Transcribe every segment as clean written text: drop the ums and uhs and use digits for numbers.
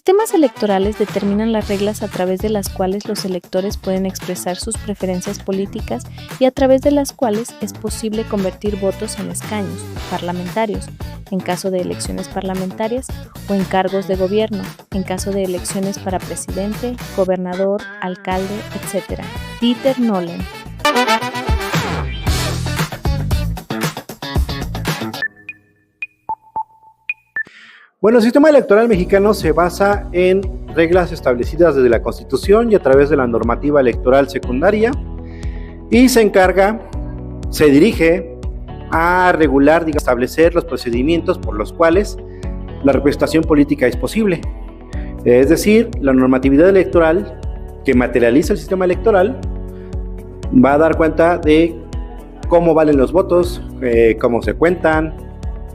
sistemas electorales determinan las reglas a través de las cuales los electores pueden expresar sus preferencias políticas y a través de las cuales es posible convertir votos en escaños parlamentarios, en caso de elecciones parlamentarias, o en cargos de gobierno, en caso de elecciones para presidente, gobernador, alcalde, etc. Dieter Nolen. Bueno, el sistema electoral mexicano se basa en reglas establecidas desde la Constitución y a través de la normativa electoral secundaria y se dirige a regular, establecer los procedimientos por los cuales la representación política es posible. Es decir, la normatividad electoral que materializa el sistema electoral va a dar cuenta de cómo valen los votos, cómo se cuentan,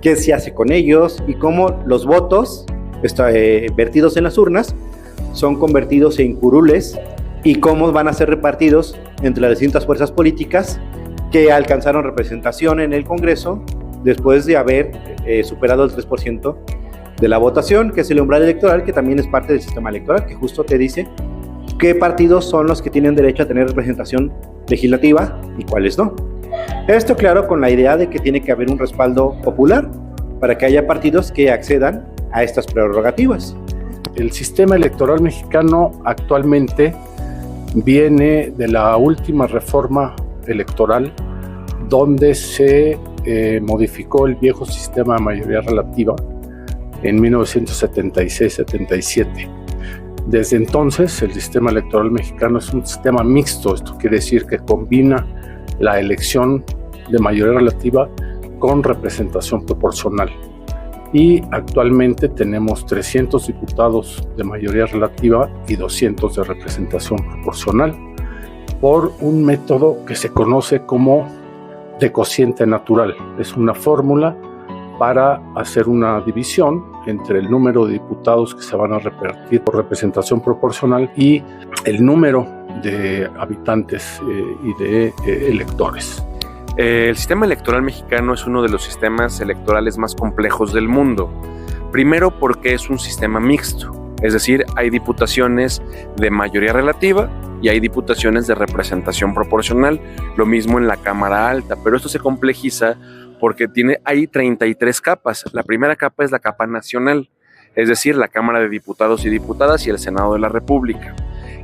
qué se hace con ellos y cómo los votos vertidos en las urnas son convertidos en curules y cómo van a ser repartidos entre las distintas fuerzas políticas que alcanzaron representación en el Congreso después de haber superado el 3% de la votación, que es el umbral electoral, que también es parte del sistema electoral, que justo te dice qué partidos son los que tienen derecho a tener representación legislativa y cuáles no. Esto, claro, con la idea de que tiene que haber un respaldo popular para que haya partidos que accedan a estas prerrogativas. El sistema electoral mexicano actualmente viene de la última reforma electoral, donde se modificó el viejo sistema de mayoría relativa en 1976-77. Desde entonces, el sistema electoral mexicano es un sistema mixto. Esto quiere decir que combina la elección de mayoría relativa con representación proporcional. Y actualmente tenemos 300 diputados de mayoría relativa y 200 de representación proporcional por un método que se conoce como de cociente natural. Es una fórmula para hacer una división entre el número de diputados que se van a repartir por representación proporcional y el número de habitantes y de electores. El sistema electoral mexicano es uno de los sistemas electorales más complejos del mundo. Primero porque es un sistema mixto, es decir, hay diputaciones de mayoría relativa y hay diputaciones de representación proporcional, lo mismo en la Cámara Alta, pero esto se complejiza porque hay 33 capas. La primera capa es la capa nacional, es decir, la Cámara de Diputados y Diputadas y el Senado de la República.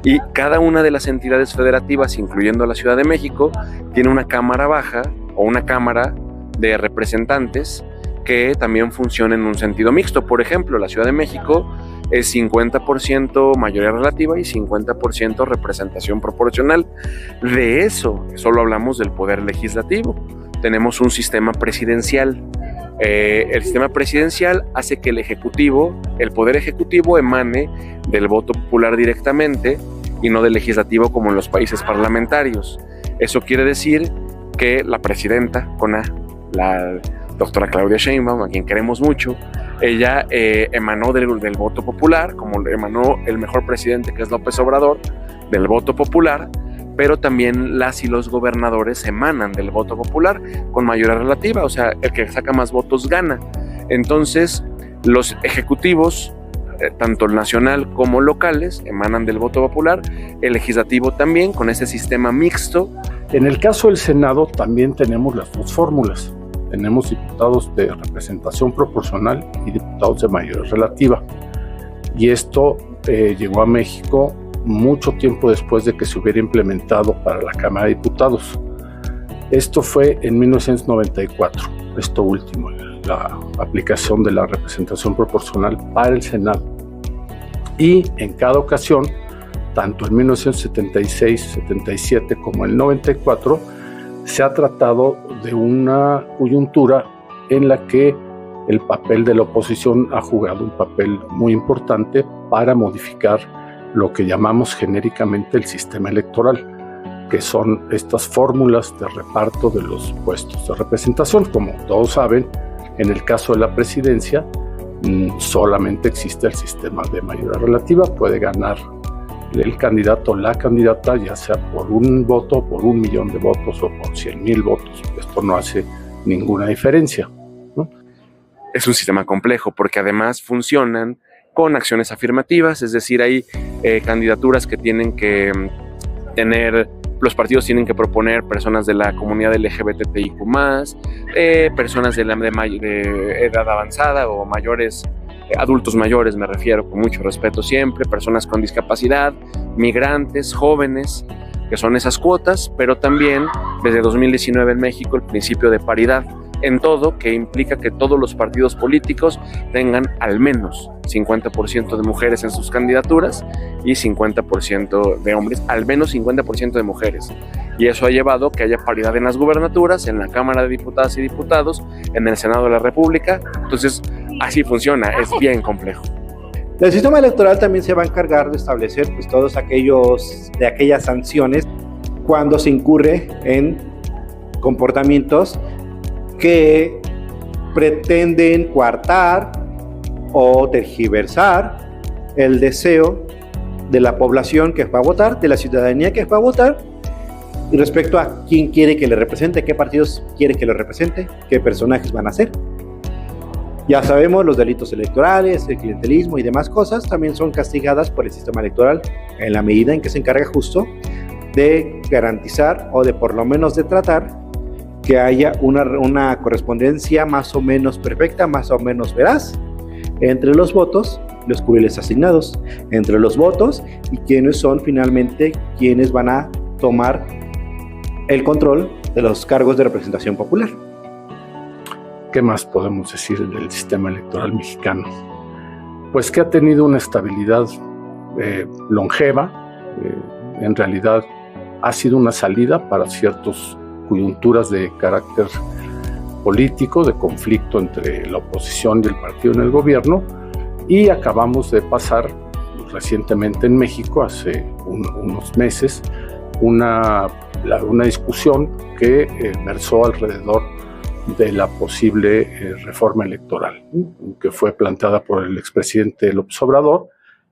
Y cada una de las entidades federativas, incluyendo la Ciudad de México, tiene una cámara baja o una cámara de representantes que también funciona en un sentido mixto. Por ejemplo, la Ciudad de México es 50% mayoría relativa y 50% representación proporcional. De eso solo hablamos del poder legislativo. Tenemos un sistema presidencial. El sistema presidencial hace que el poder ejecutivo emane del voto popular directamente y no del legislativo como en los países parlamentarios. Eso quiere decir que la presidenta, la doctora Claudia Sheinbaum, a quien queremos mucho, ella emanó del voto popular, como emanó el mejor presidente, que es López Obrador, del voto popular, pero también las y los gobernadores emanan del voto popular con mayoría relativa, o sea, el que saca más votos gana. Entonces, los ejecutivos, tanto nacional como locales, emanan del voto popular, el legislativo también, con ese sistema mixto. En el caso del Senado también tenemos las dos fórmulas. Tenemos diputados de representación proporcional y diputados de mayoría relativa. Y esto llegó a México mucho tiempo después de que se hubiera implementado para la Cámara de Diputados. Esto fue en 1994, esto último, la aplicación de la representación proporcional para el Senado. Y en cada ocasión, tanto en 1976, 77 como en el 94, se ha tratado de una coyuntura en la que el papel de la oposición ha jugado un papel muy importante para modificar lo que llamamos genéricamente el sistema electoral, que son estas fórmulas de reparto de los puestos de representación. Como todos saben, en el caso de la presidencia, solamente existe el sistema de mayoría relativa. Puede ganar el candidato o la candidata, ya sea por un voto, por 1 millón de votos o por 100,000 votos. Esto no hace ninguna diferencia, ¿no? Es un sistema complejo porque además funcionan con acciones afirmativas, es decir, hay candidaturas que tienen que tener, los partidos tienen que proponer personas de la comunidad LGBTIQ+, personas de edad avanzada o mayores, adultos mayores me refiero, con mucho respeto siempre, personas con discapacidad, migrantes, jóvenes, que son esas cuotas, pero también desde 2019 en México el principio de paridad en todo, que implica que todos los partidos políticos tengan al menos 50% de mujeres en sus candidaturas y 50% de hombres, al menos 50% de mujeres. Y eso ha llevado que haya paridad en las gubernaturas, en la Cámara de Diputadas y Diputados, en el Senado de la República. Entonces, así funciona, es bien complejo. El sistema electoral también se va a encargar de establecer pues, todos aquellas sanciones cuando se incurre en comportamientos que pretenden coartar o tergiversar el deseo de la población que va a votar, de la ciudadanía que va a votar, y respecto a quién quiere que le represente, qué partidos quiere que le represente, qué personajes van a ser. Ya sabemos, los delitos electorales, el clientelismo y demás cosas también son castigadas por el sistema electoral en la medida en que se encarga justo de garantizar o de por lo menos de tratar que haya una correspondencia más o menos perfecta, más o menos veraz entre los votos, los curules asignados, entre los votos y quienes son finalmente quienes van a tomar el control de los cargos de representación popular. ¿Qué más podemos decir del sistema electoral mexicano? Pues que ha tenido una estabilidad longeva, en realidad ha sido una salida para ciertas coyunturas de carácter político, de conflicto entre la oposición y el partido en el gobierno, y acabamos de pasar recientemente en México, hace unos meses, una discusión que versó alrededor de la posible reforma electoral, que fue planteada por el expresidente López Obrador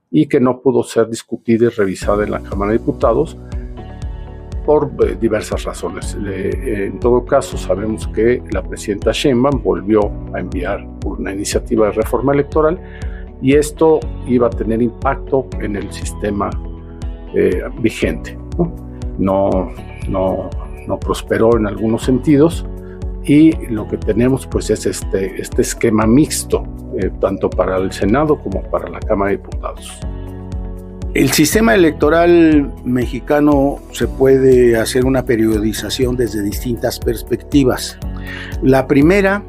y que no pudo ser discutida y revisada en la Cámara de Diputados por diversas razones. En todo caso, sabemos que la presidenta Sheinbaum volvió a enviar una iniciativa de reforma electoral y esto iba a tener impacto en el sistema vigente. No prosperó en algunos sentidos y lo que tenemos pues es este esquema mixto, tanto para el Senado como para la Cámara de Diputados. El sistema electoral mexicano se puede hacer una periodización desde distintas perspectivas. La primera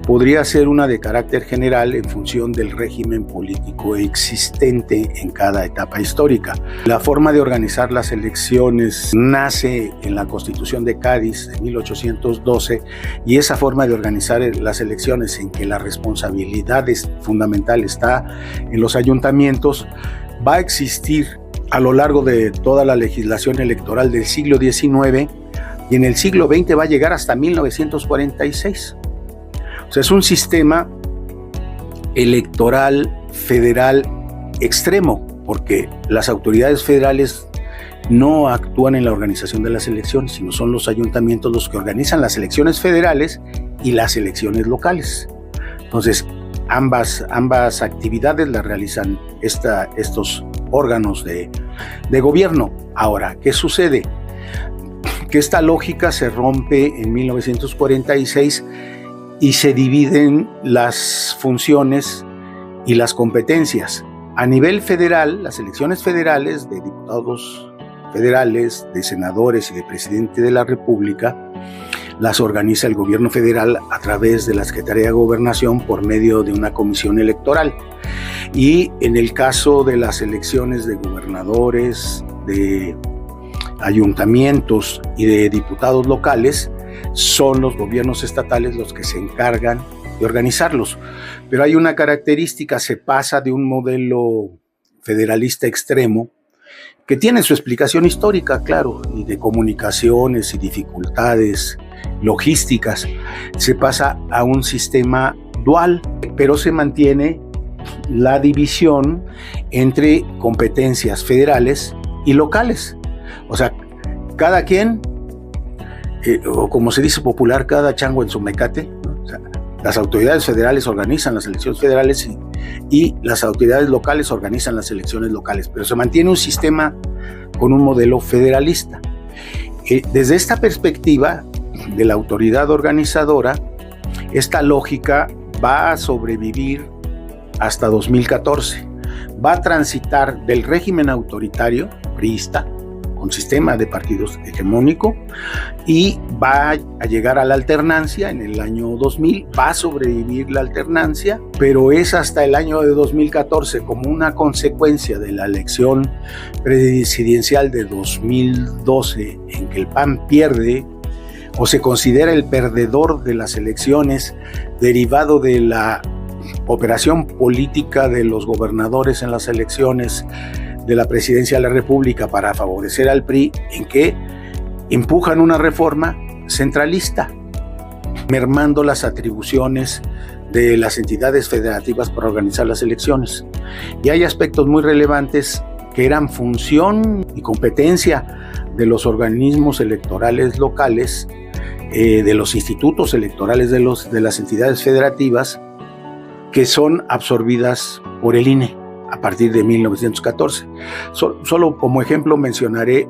podría ser una de carácter general en función del régimen político existente en cada etapa histórica. La forma de organizar las elecciones nace en la Constitución de Cádiz de 1812 y esa forma de organizar las elecciones en que la responsabilidad fundamental está en los ayuntamientos va a existir a lo largo de toda la legislación electoral del siglo XIX y en el siglo XX va a llegar hasta 1946. O sea, es un sistema electoral federal extremo, porque las autoridades federales no actúan en la organización de las elecciones, sino son los ayuntamientos los que organizan las elecciones federales y las elecciones locales. Entonces, ambas actividades las realizan estos órganos de gobierno. Ahora, ¿qué sucede? Que esta lógica se rompe en 1946 y se dividen las funciones y las competencias. A nivel federal, las elecciones federales de diputados federales, de senadores y de presidente de la República las organiza el gobierno federal a través de la Secretaría de Gobernación por medio de una comisión electoral. Y en el caso de las elecciones de gobernadores, de ayuntamientos y de diputados locales, son los gobiernos estatales los que se encargan de organizarlos. Pero hay una característica, se pasa de un modelo federalista extremo que tiene su explicación histórica, claro, y de comunicaciones y dificultades logísticas. Se pasa a un sistema dual, pero se mantiene la división entre competencias federales y locales. O sea, cada quien, o como se dice popular, cada chango en su mecate, ¿no? O sea, las autoridades federales organizan las elecciones federales y las autoridades locales organizan las elecciones locales, pero se mantiene un sistema con un modelo federalista. Desde esta perspectiva de la autoridad organizadora, esta lógica va a sobrevivir hasta 2014. Va a transitar del régimen autoritario, priista, con sistema de partidos hegemónico, y va a llegar a la alternancia en el año 2000. Va a sobrevivir la alternancia, pero es hasta el año de 2014, como una consecuencia de la elección presidencial de 2012, en que el PAN pierde o se considera el perdedor de las elecciones, derivado de la operación política de los gobernadores en las elecciones de la presidencia de la República para favorecer al PRI, en que empujan una reforma centralista, mermando las atribuciones de las entidades federativas para organizar las elecciones. Y hay aspectos muy relevantes que eran función y competencia de los organismos electorales locales, de los institutos electorales de las entidades federativas, que son absorbidas por el INE a partir de 1914. Solo como ejemplo mencionaré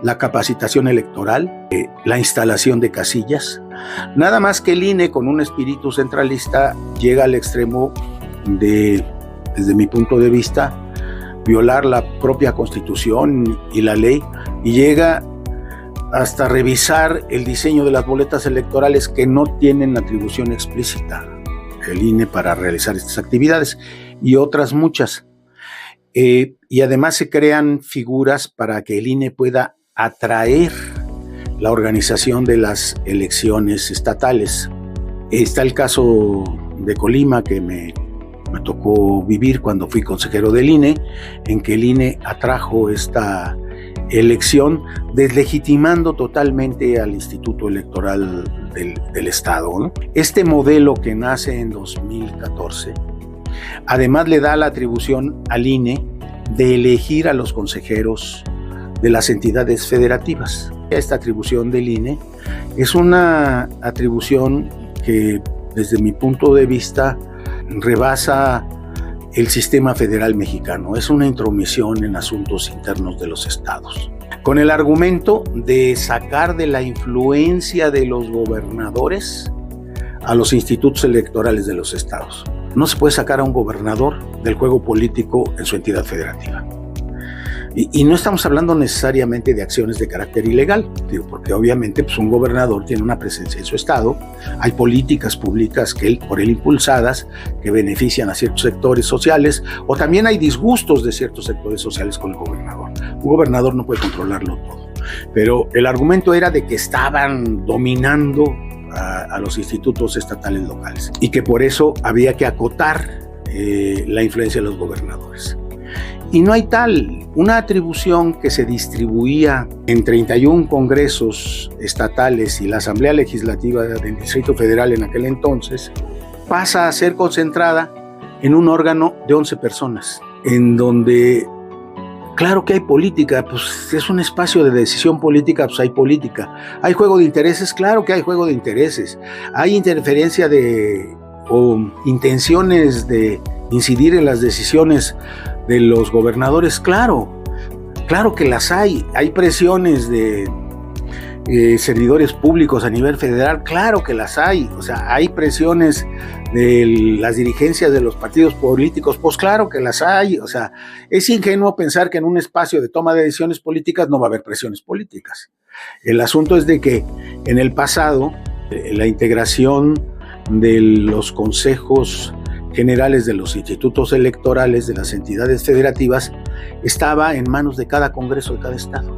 la capacitación electoral, la instalación de casillas. Nada más que el INE, con un espíritu centralista, llega al extremo de, desde mi punto de vista, violar la propia Constitución y la ley, y llega hasta revisar el diseño de las boletas electorales que no tienen atribución explícita el INE para realizar estas actividades, y otras muchas. Y además se crean figuras para que el INE pueda atraer la organización de las elecciones estatales. Está el caso de Colima, que me tocó vivir cuando fui consejero del INE, en que el INE atrajo esta elección deslegitimando totalmente al Instituto Electoral del Estado, ¿no? Este modelo, que nace en 2014, además le da la atribución al INE de elegir a los consejeros de las entidades federativas. Esta atribución del INE es una atribución que, desde mi punto de vista, rebasa el sistema federal mexicano. Es una intromisión en asuntos internos de los estados, con el argumento de sacar de la influencia de los gobernadores a los institutos electorales de los estados. No se puede sacar a un gobernador del juego político en su entidad federativa. Y no estamos hablando necesariamente de acciones de carácter ilegal, porque obviamente pues, un gobernador tiene una presencia en su estado, hay políticas públicas por él impulsadas que benefician a ciertos sectores sociales, o también hay disgustos de ciertos sectores sociales con el gobernador. Un gobernador no puede controlarlo todo, pero el argumento era de que estaban dominando a los institutos estatales locales y que por eso había que acotar la influencia de los gobernadores. Y no hay tal. Una atribución que se distribuía en 31 congresos estatales y la Asamblea Legislativa del Distrito Federal en aquel entonces, pasa a ser concentrada en un órgano de 11 personas, en donde, claro que hay política, pues es un espacio de decisión política, pues hay política. Hay juego de intereses, claro que hay juego de intereses. Hay interferencia o intenciones de incidir en las decisiones de los gobernadores, claro que las hay. Hay presiones de servidores públicos a nivel federal, claro que las hay. O sea, hay presiones de las dirigencias de los partidos políticos, pues claro que las hay. O sea, es ingenuo pensar que en un espacio de toma de decisiones políticas no va a haber presiones políticas. El asunto es de que en el pasado la integración de los consejos generales de los institutos electorales de las entidades federativas estaba en manos de cada congreso de cada estado.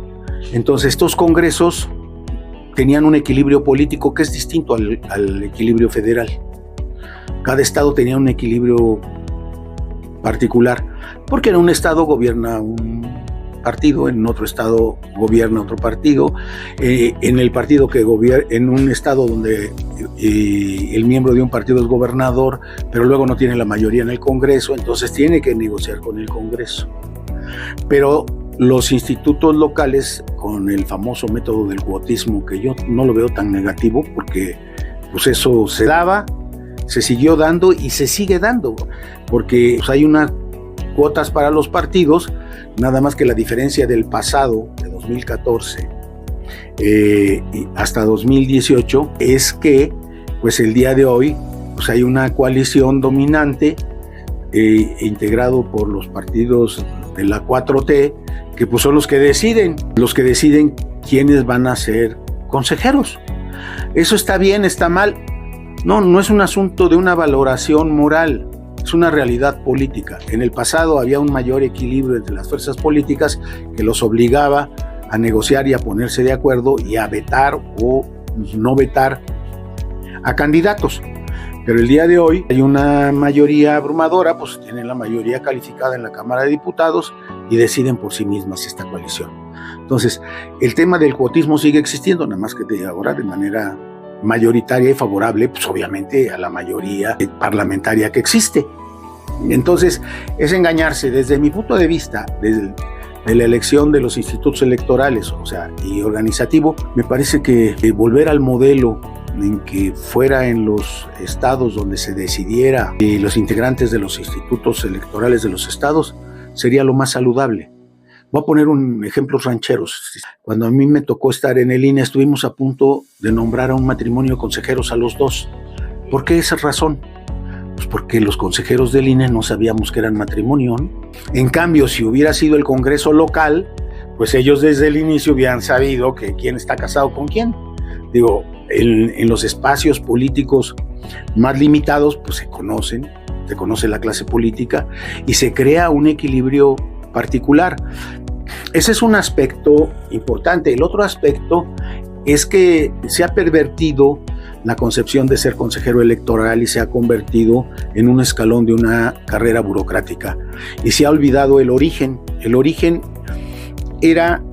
Entonces estos congresos tenían un equilibrio político que es distinto al equilibrio federal. Cada estado tenía un equilibrio particular, porque en un estado gobierna un partido, en otro estado gobierna otro partido, en el partido que gobierna, en un estado donde el miembro de un partido es gobernador, pero luego no tiene la mayoría en el Congreso, entonces tiene que negociar con el Congreso. Pero los institutos locales, con el famoso método del cuotismo, que yo no lo veo tan negativo, porque pues eso se daba, se siguió dando y se sigue dando, porque pues, hay unas cuotas para los partidos, nada más que la diferencia del pasado, de 2014 hasta 2018, es que pues el día de hoy pues, hay una coalición dominante integrado por los partidos de la 4T, que pues son los que deciden quiénes van a ser consejeros. ¿Eso está bien, está mal? No es un asunto de una valoración moral, es una realidad política. En el pasado había un mayor equilibrio entre las fuerzas políticas que los obligaba a negociar y a ponerse de acuerdo y a vetar o no vetar a candidatos. Pero el día de hoy hay una mayoría abrumadora, pues tienen la mayoría calificada en la Cámara de Diputados y deciden por sí mismas esta coalición. Entonces, el tema del cuotismo sigue existiendo, nada más que de ahora de manera mayoritaria y favorable, pues obviamente a la mayoría parlamentaria que existe. Entonces, es engañarse. Desde mi punto de vista, desde la elección de los institutos electorales, o sea, y organizativo, me parece que volver al modelo en que fuera en los estados donde se decidiera los integrantes de los institutos electorales de los estados sería lo más saludable. Voy a poner un ejemplo rancheros. Cuando a mí me tocó estar en el INE, estuvimos a punto de nombrar a un matrimonio de consejeros a los dos. ¿Por qué esa razón? Pues porque los consejeros del INE no sabíamos que eran matrimonio, ¿no? En cambio, si hubiera sido el Congreso local, pues ellos desde el inicio hubieran sabido que quién está casado con quién. Digo, en los espacios políticos más limitados, pues se conoce la clase política y se crea un equilibrio particular. Ese es un aspecto importante. El otro aspecto es que se ha pervertido la concepción de ser consejero electoral y se ha convertido en un escalón de una carrera burocrática. Y se ha olvidado el origen. El origen era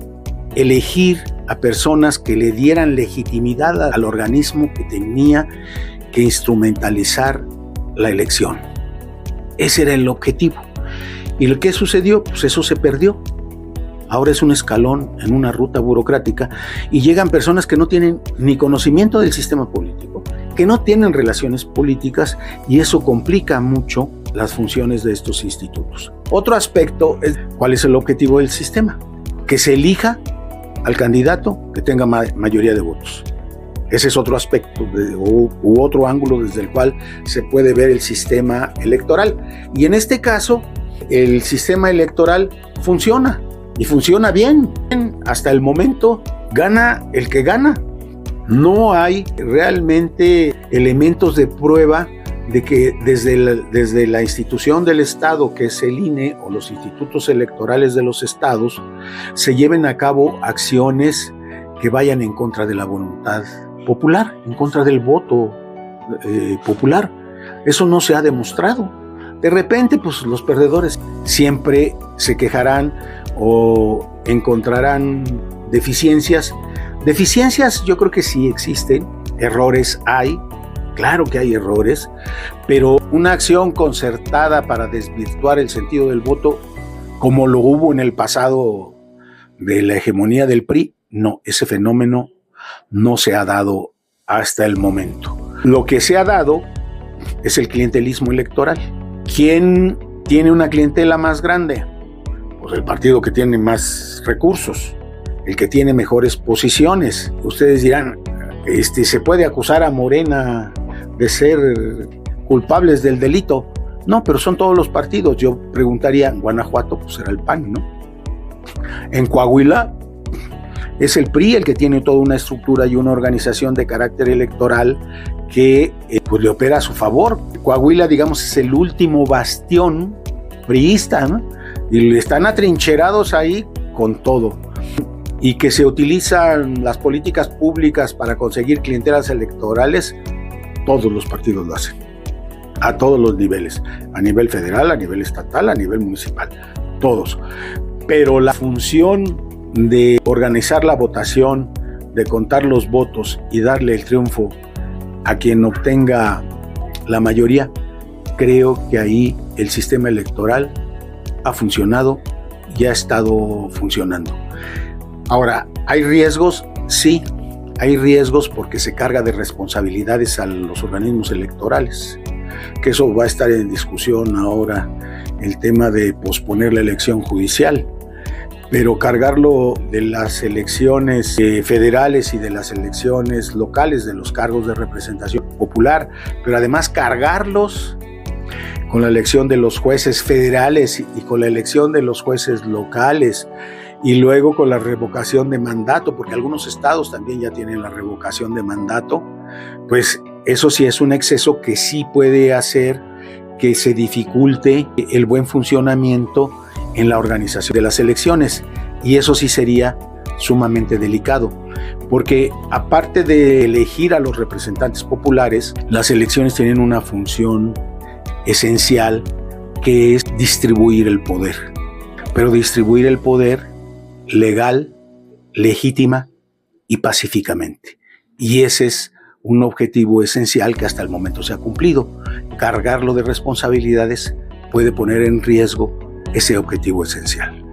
elegir a personas que le dieran legitimidad al organismo que tenía que instrumentalizar la elección. Ese era el objetivo. ¿Y lo que sucedió? Pues eso se perdió. Ahora es un escalón en una ruta burocrática y llegan personas que no tienen ni conocimiento del sistema político, que no tienen relaciones políticas y eso complica mucho las funciones de estos institutos. Otro aspecto es cuál es el objetivo del sistema, que se elija al candidato que tenga mayoría de votos. Ese es otro aspecto u otro ángulo desde el cual se puede ver el sistema electoral. Y en este caso, el sistema electoral funciona y funciona bien. Hasta el momento gana el que gana. No hay realmente elementos de prueba de que desde la institución del Estado, que es el INE, o los institutos electorales de los estados, se lleven a cabo acciones que vayan en contra de la voluntad popular, en contra del voto popular. Eso no se ha demostrado. De repente, pues los perdedores siempre se quejarán o encontrarán deficiencias. Deficiencias yo creo que sí existen, errores hay, claro que hay errores, pero una acción concertada para desvirtuar el sentido del voto, como lo hubo en el pasado de la hegemonía del PRI, no, ese fenómeno no se ha dado hasta el momento. Lo que se ha dado es el clientelismo electoral. ¿Quién tiene una clientela más grande? Pues el partido que tiene más recursos, el que tiene mejores posiciones. Ustedes dirán, ¿se puede acusar a Morena de ser culpables del delito? No, pero son todos los partidos. Yo preguntaría, en Guanajuato, pues era el PAN, ¿no? En Coahuila es el PRI el que tiene toda una estructura y una organización de carácter electoral que pues le opera a su favor. Coahuila, digamos, es el último bastión priista, ¿no? Y están atrincherados ahí con todo. Y que se utilizan las políticas públicas para conseguir clientelas electorales, todos los partidos lo hacen, a todos los niveles, a nivel federal, a nivel estatal, a nivel municipal, todos. Pero la función de organizar la votación, de contar los votos y darle el triunfo a quien obtenga la mayoría, creo que ahí el sistema electoral ha funcionado y ha estado funcionando. Ahora, ¿hay riesgos? Sí, hay riesgos porque se carga de responsabilidades a los organismos electorales. que eso va a estar en discusión ahora, el tema de posponer la elección judicial. Pero cargarlo de las elecciones federales y de las elecciones locales, de los cargos de representación popular, pero además cargarlos con la elección de los jueces federales y con la elección de los jueces locales, y luego con la revocación de mandato, porque algunos estados también ya tienen la revocación de mandato, pues eso sí es un exceso que sí puede hacer que se dificulte el buen funcionamiento en la organización de las elecciones, y eso sí sería sumamente delicado, porque aparte de elegir a los representantes populares, las elecciones tienen una función esencial, que es distribuir el poder, pero distribuir el poder legal, legítima y pacíficamente, y ese es un objetivo esencial que hasta el momento se ha cumplido. Cargarlo de responsabilidades puede poner en riesgo ese objetivo esencial.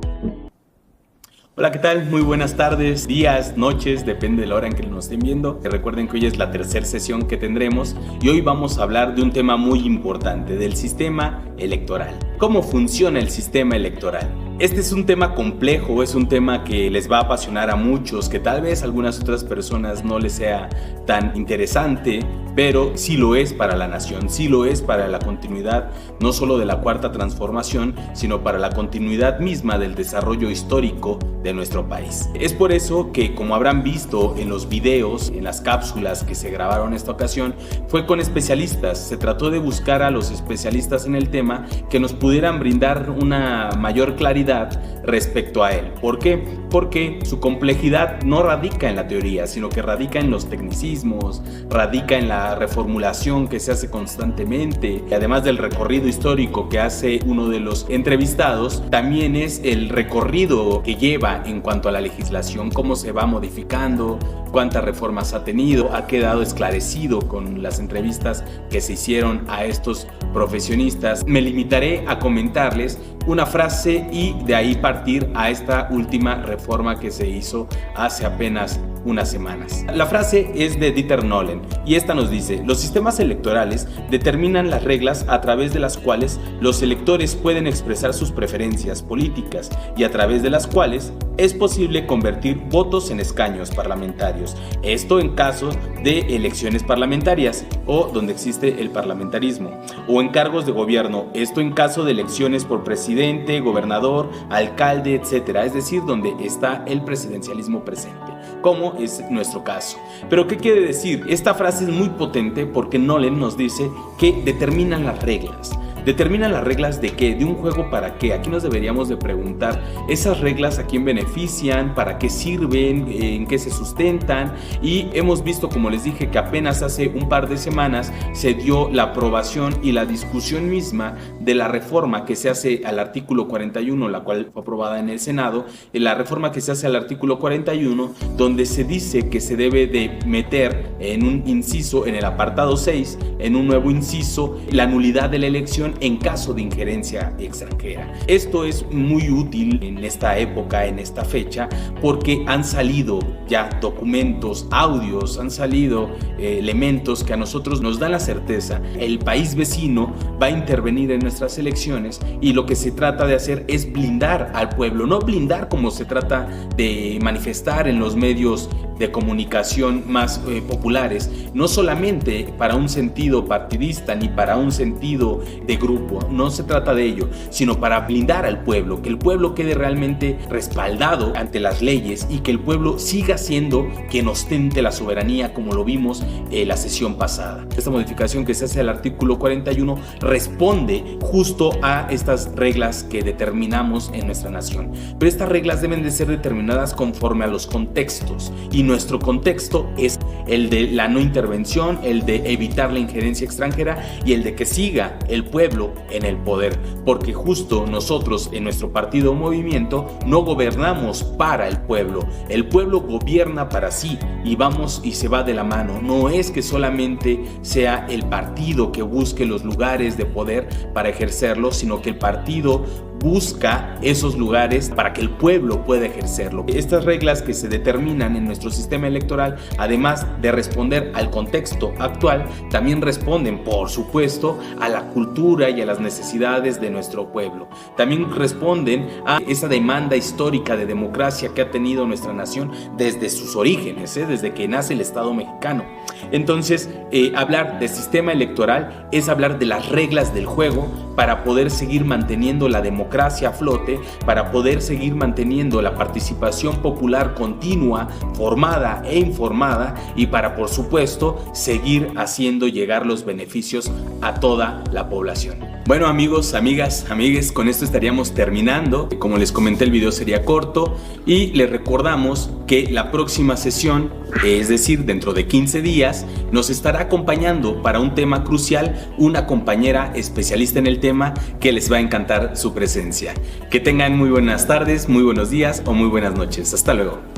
Hola, ¿qué tal? Muy buenas tardes, días, noches, depende de la hora en que nos estén viendo. Recuerden que hoy es la tercera sesión que tendremos y hoy vamos a hablar de un tema muy importante, del sistema electoral. ¿Cómo funciona el sistema electoral? Este es un tema complejo, es un tema que les va a apasionar a muchos, que tal vez a algunas otras personas no les sea tan interesante, pero sí lo es para la nación, sí lo es para la continuidad, no solo de la Cuarta Transformación, sino para la continuidad misma del desarrollo histórico de nuestro país. Es por eso que, como habrán visto en los videos, en las cápsulas que se grabaron en esta ocasión, fue con especialistas. Se trató de buscar a los especialistas en el tema que nos pudieran brindar una mayor claridad respecto a él. ¿Por qué? Porque su complejidad no radica en la teoría, sino que radica en los tecnicismos, radica en la reformulación que se hace constantemente, y además del recorrido histórico que hace uno de los entrevistados, también es el recorrido que lleva en cuanto a la legislación, cómo se va modificando, cuántas reformas ha tenido. Ha quedado esclarecido con las entrevistas que se hicieron a estos profesionistas. Me limitaré a comentarles una frase y de ahí partir a esta última reforma que se hizo hace apenas unas semanas. La frase es de Dieter Nolen y esta nos dice: los sistemas electorales determinan las reglas a través de las cuales los electores pueden expresar sus preferencias políticas y a través de las cuales es posible convertir votos en escaños parlamentarios. Esto en caso de elecciones parlamentarias o donde existe el parlamentarismo, o en cargos de gobierno. Esto en caso de elecciones por presidente, gobernador, alcalde, etcétera. Es decir, donde está el presidencialismo presente, como es nuestro caso. Pero ¿qué quiere decir? Esta frase es muy potente porque Nolen nos dice que determinan las reglas. ¿Determinan las reglas de qué? ¿De un juego para qué? Aquí nos deberíamos de preguntar, ¿esas reglas a quién benefician? ¿Para qué sirven? ¿En qué se sustentan? Y hemos visto, como les dije, que apenas hace un par de semanas se dio la aprobación y la discusión misma de la reforma que se hace al artículo 41, la cual fue aprobada en el Senado, la reforma que se hace al artículo 41, donde se dice que se debe de meter en un inciso, en el apartado 6, en un nuevo inciso, la nulidad de la elección en caso de injerencia extranjera. Esto es muy útil en esta época, en esta fecha, porque han salido ya documentos, audios, han salido elementos que a nosotros nos dan la certeza. El país vecino va a intervenir en nuestras elecciones y lo que se trata de hacer es blindar al pueblo, no blindar como se trata de manifestar en los medios de comunicación más populares, no solamente para un sentido partidista ni para un sentido de grupo, no se trata de ello, sino para blindar al pueblo, que el pueblo quede realmente respaldado ante las leyes y que el pueblo siga siendo quien ostente la soberanía, como lo vimos en la sesión pasada. Esta modificación que se hace al artículo 41 responde justo a estas reglas que determinamos en nuestra nación, pero estas reglas deben de ser determinadas conforme a los contextos, y nuestro contexto es el de la no intervención, el de evitar la injerencia extranjera y el de que siga el pueblo en el poder, porque justo nosotros en nuestro partido o movimiento no gobernamos para el pueblo gobierna para sí y vamos y se va de la mano. No es que solamente sea el partido que busque los lugares de poder para ejercerlo, sino que el partido busca esos lugares para que el pueblo pueda ejercerlo. Estas reglas que se determinan en nuestro sistema electoral, además de responder al contexto actual, también responden, por supuesto, a la cultura y a las necesidades de nuestro pueblo. También responden a esa demanda histórica de democracia que ha tenido nuestra nación desde sus orígenes, desde que nace el Estado mexicano. Entonces, hablar de sistema electoral es hablar de las reglas del juego para poder seguir manteniendo la democracia a flote, para poder seguir manteniendo la participación popular continua, formada e informada, y para, por supuesto, seguir haciendo llegar los beneficios a toda la población. Bueno, amigos, amigas, amigues, con esto estaríamos terminando. Como les comenté, el video sería corto y les recordamos que la próxima sesión, es decir, dentro de 15 días, nos estará acompañando para un tema crucial una compañera especialista en el tema que les va a encantar su presencia. Que tengan muy buenas tardes, muy buenos días o muy buenas noches. Hasta luego.